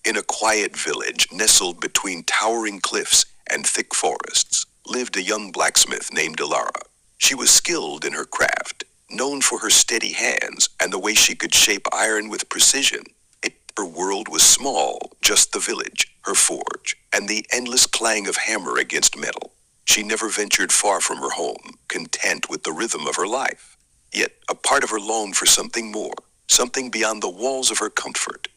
In a quiet village nestled between towering cliffs and thick forests lived a young blacksmith named Alara. She was skilled in her craft, known for her steady hands and the way she could shape iron with precision. Her world was small, just the village, her forge, and the endless clang of hammer against metal. She never ventured far from her home, content with the rhythm of her life. Yet a part of her longed for something more, something beyond the walls of her comfort.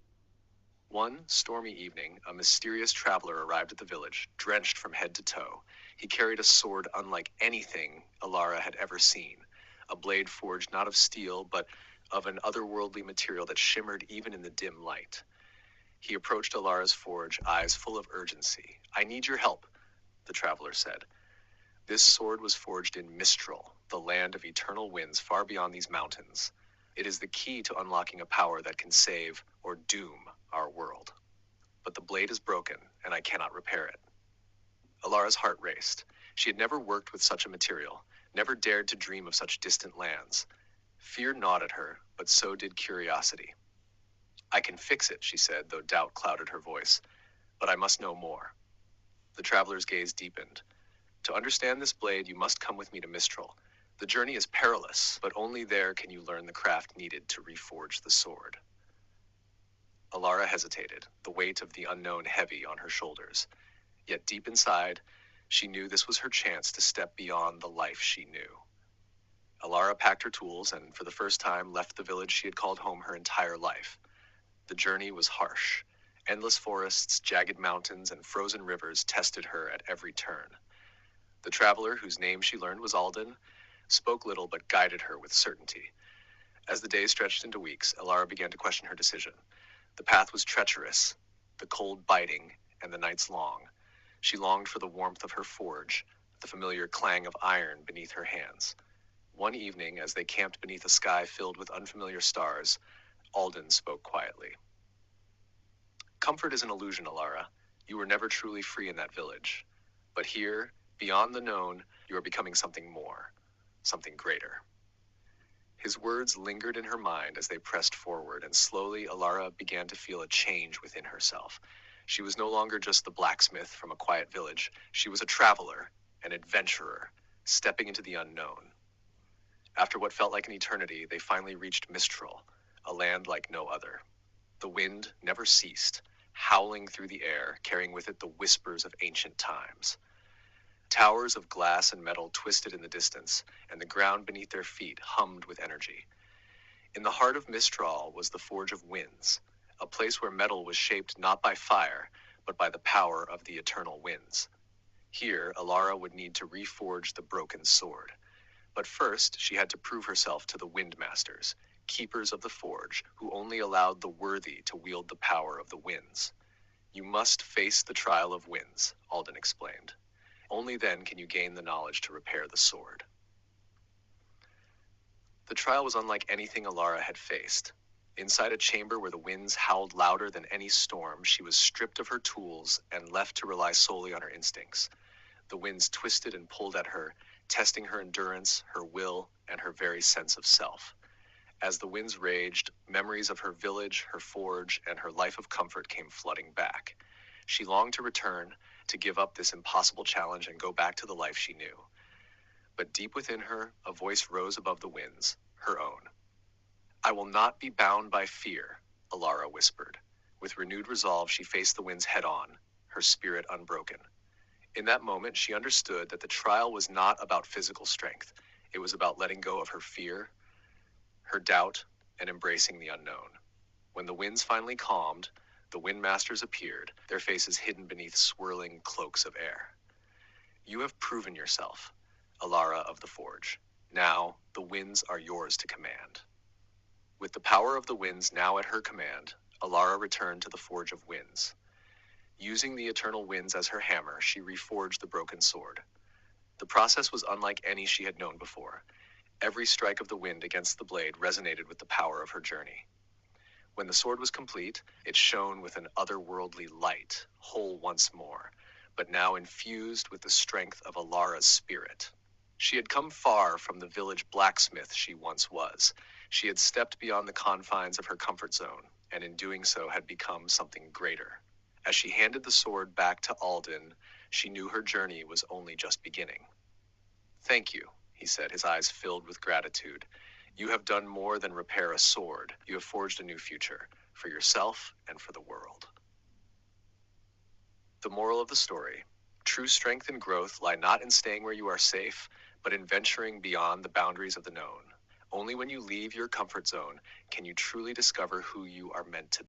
One stormy evening, a mysterious traveler arrived at the village, drenched from head to toe. He carried a sword unlike anything Alara had ever seen, a blade forged not of steel, but of an otherworldly material that shimmered even in the dim light. He approached Alara's forge, eyes full of urgency. "I need your help," the traveler said. This sword was forged in Mistral, the land of eternal winds far beyond these mountains. It is the key to unlocking a power that can save or doom our world. But the blade is broken, and I cannot repair it. Alara's heart raced. She had never worked with such a material, never dared to dream of such distant lands. Fear gnawed at her, but so did curiosity. "I can fix it," she said, though doubt clouded her voice. "But I must know more." The traveler's gaze deepened. "To understand this blade, you must come with me to Mistral. The journey is perilous, but only there can you learn the craft needed to reforge the sword." Alara hesitated, the weight of the unknown heavy on her shoulders. Yet deep inside, she knew this was her chance to step beyond the life she knew. Alara packed her tools and, for the first time, left the village she had called home her entire life. The journey was harsh. Endless forests, jagged mountains, and frozen rivers tested her at every turn. The traveler, whose name she learned was Alden, spoke little but guided her with certainty. As the days stretched into weeks, Alara began to question her decision. The path was treacherous, the cold biting, and the nights long. She longed for the warmth of her forge, the familiar clang of iron beneath her hands. One evening, as they camped beneath a sky filled with unfamiliar stars, Alden spoke quietly. "Comfort is an illusion, Alara. You were never truly free in that village. But here, beyond the known, you are becoming something more, something greater." His words lingered in her mind as they pressed forward, and slowly Alara began to feel a change within herself. She was no longer just the blacksmith from a quiet village. She was a traveler, an adventurer, stepping into the unknown. After what felt like an eternity, they finally reached Mistral, a land like no other. The wind never ceased, howling through the air, carrying with it the whispers of ancient times. Towers of glass and metal twisted in the distance, and the ground beneath their feet hummed with energy. In the heart of Mistral was the Forge of Winds, a place where metal was shaped not by fire, but by the power of the eternal winds. Here, Alara would need to reforge the broken sword. But first, she had to prove herself to the Windmasters, keepers of the forge, who only allowed the worthy to wield the power of the winds. "You must face the trial of winds," Alden explained. "Only then can you gain the knowledge to repair the sword." The trial was unlike anything Alara had faced. Inside a chamber where the winds howled louder than any storm, she was stripped of her tools and left to rely solely on her instincts. The winds twisted and pulled at her, testing her endurance, her will, and her very sense of self. As the winds raged, memories of her village, her forge, and her life of comfort came flooding back. She longed to return, to give up this impossible challenge and go back to the life she knew. But deep within her, a voice rose above the winds, her own. "I will not be bound by fear," Alara whispered. With renewed resolve, she faced the winds head-on, her spirit unbroken. In that moment, she understood that the trial was not about physical strength. It was about letting go of her fear, her doubt, and embracing the unknown. When the winds finally calmed, the Windmasters appeared, their faces hidden beneath swirling cloaks of air. "You have proven yourself, Alara of the Forge. Now, the winds are yours to command." With the power of the winds now at her command, Alara returned to the Forge of Winds. Using the eternal winds as her hammer, she reforged the broken sword. The process was unlike any she had known before. Every strike of the wind against the blade resonated with the power of her journey. When the sword was complete, it shone with an otherworldly light, whole once more, but now infused with the strength of Alara's spirit. She had come far from the village blacksmith she once was. She had stepped beyond the confines of her comfort zone, and in doing so had become something greater. As she handed the sword back to Alden, she knew her journey was only just beginning. "Thank you," he said, his eyes filled with gratitude. "You have done more than repair a sword. You have forged a new future, for yourself and for the world." The moral of the story: true strength and growth lie not in staying where you are safe, but in venturing beyond the boundaries of the known. Only when you leave your comfort zone can you truly discover who you are meant to be.